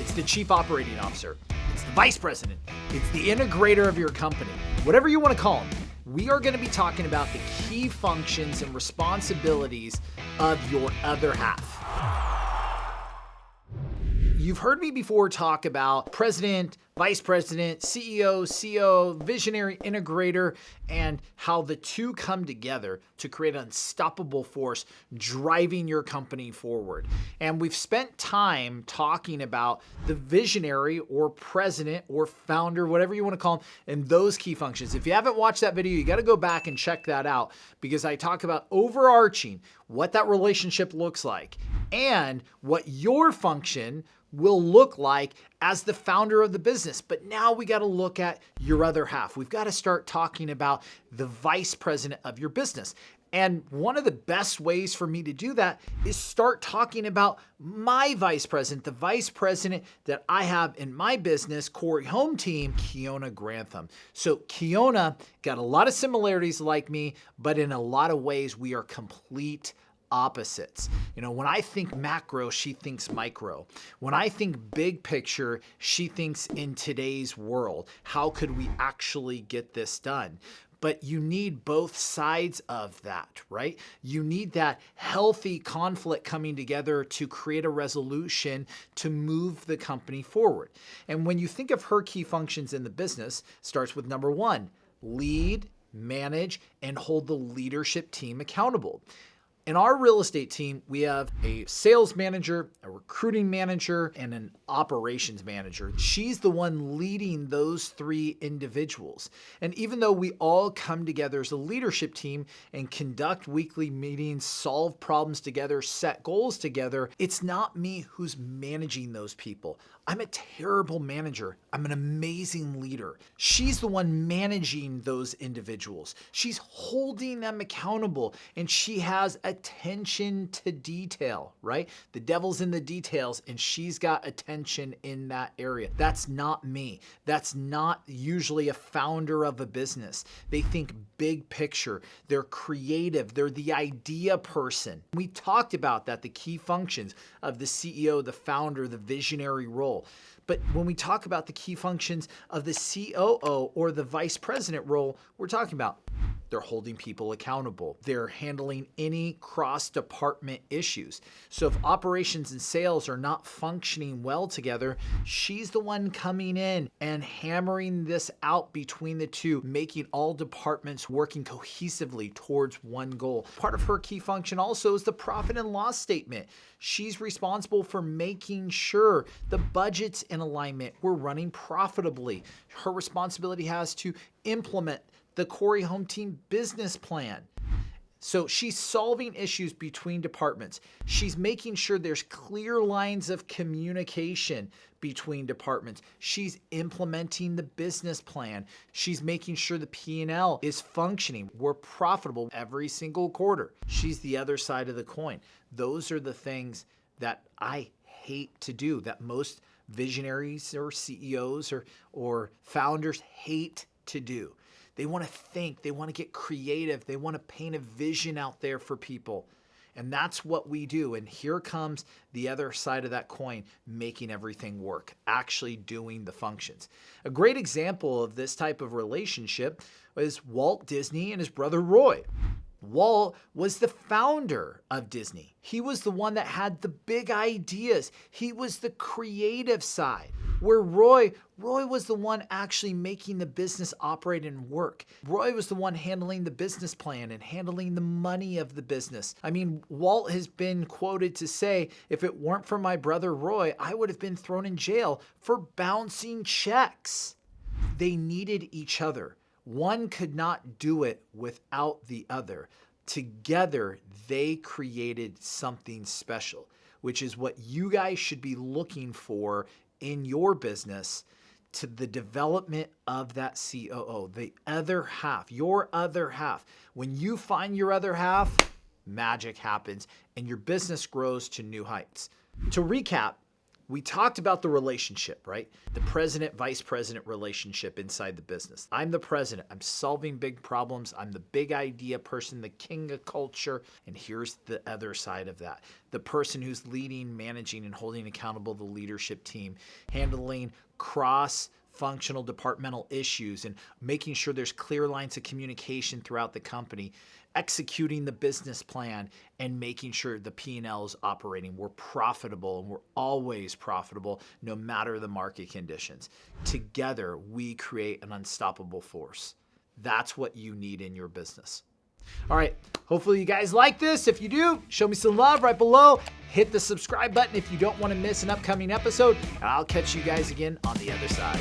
It's the chief operating officer. It's the vice president. It's the integrator of your company. Whatever you want to call them. We are going to be talking about the key functions and responsibilities of your other half. You've heard me before talk about president, vice president, CEO, COO, visionary, integrator, and how the two come together to create an unstoppable force driving your company forward. And we've spent time talking about the visionary or president or founder, whatever you want to call them, and those key functions. If you haven't watched that video, you got to go back and check that out because I talk about overarching what that relationship looks like and what your function will look like as the founder of the business. But now we got to look at your other half. We've got to start talking about the vice president of your business. And one of the best ways for me to do that is start talking about my vice president, the vice president that I have in my business, Cory Home Team, Kiona Grantham. So Kiona got a lot of similarities like me, but in a lot of ways we are complete opposites. You know, when I think macro, she thinks micro. When I think big picture, she thinks in today's world. How could we actually get this done? But you need both sides of that, right? You need that healthy conflict coming together to create a resolution to move the company forward. And when you think of her key functions in the business, starts with number one, lead, manage, and hold the leadership team accountable. In our real estate team, we have a sales manager, a recruiting manager, and an operations manager. She's the one leading those three individuals. And even though we all come together as a leadership team and conduct weekly meetings, solve problems together, set goals together, it's not me who's managing those people. I'm a terrible manager. I'm an amazing leader. She's the one managing those individuals. She's holding them accountable, and she has attention to detail, right? The devil's in the details, and she's got attention in that area. That's not me. That's not usually a founder of a business. They think big picture. They're creative. They're the idea person. We talked about that, the key functions of the CEO, the founder, the visionary role. But when we talk about the key functions of the COO or the vice president role, we're talking about they're holding people accountable. They're handling any cross-department issues. So if operations and sales are not functioning well together, she's the one coming in and hammering this out between the two, making all departments working cohesively towards one goal. Part of her key function also is the profit and loss statement. She's responsible for making sure the budget's in alignment. We're running profitably. Her responsibility has to implement the Cory Home Team business plan. So she's solving issues between departments. She's making sure there's clear lines of communication between departments. She's implementing the business plan. She's making sure the P&L is functioning. We're profitable every single quarter. She's the other side of the coin. Those are the things that I hate to do, that most visionaries or CEOs or founders hate to do. They want to think, they want to get creative, they want to paint a vision out there for people. And that's what we do. And here comes the other side of that coin, making everything work, actually doing the functions. A great example of this type of relationship is Walt Disney and his brother Roy. Walt was the founder of Disney. He was the one that had the big ideas. He was the creative side. Where Roy was the one actually making the business operate and work. Roy was the one handling the business plan and handling the money of the business. I mean, Walt has been quoted to say, if it weren't for my brother Roy, I would have been thrown in jail for bouncing checks. They needed each other. One could not do it without the other. Together, they created something special, which is what you guys should be looking for in your business to the development of that COO, the other half, your other half. When you find your other half, magic happens and your business grows to new heights. To recap, We talked about the relationship, right? The president, vice president relationship inside the business. I'm the president. I'm solving big problems. I'm the big idea person, the king of culture. And here's the other side of that. The person who's leading, managing, and holding accountable the leadership team, handling cross-functional departmental issues and making sure there's clear lines of communication throughout the company, executing the business plan, and making sure the P&L is operating. We're profitable, and we're always profitable no matter the market conditions. Together, we create an unstoppable force. That's what you need in your business. All right, hopefully you guys like this. If you do, show me some love right below. Hit the subscribe button if you don't want to miss an upcoming episode, and I'll catch you guys again on the other side.